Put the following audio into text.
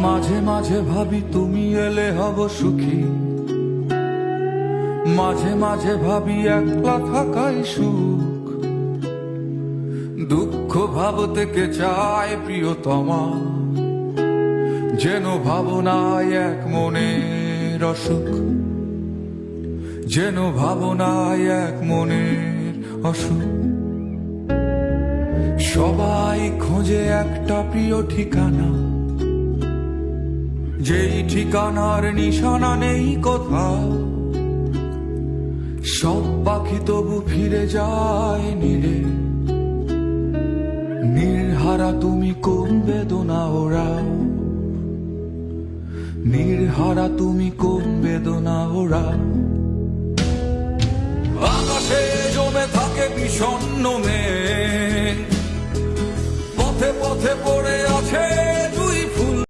মাঝে মাঝে ভাবি তুমি এলে হব সুখী, মাঝে মাঝে ভাবি একলা থাকাই সুখ। দুঃখ ভাব থেকে চায় প্রিয়তমা, যেন ভাবনায় এক মনের অসুখ, যেন ভাবনায় এক মনের অসুখ। সবাই খোঁজে একটা প্রিয় ঠিকানা, যেই ঠিকানার নিশানা নেই কোথাও। সব পাখি তবু ফিরে যায় নীড়ে, নির্হারা তুমি কোন বেদনা ওরাও, নির্হারা তুমি কোন বেদনা ওরাও। আকাশে জমে থাকে বিষণ্ণ মেঘ, পথে পথে পড়ে আছে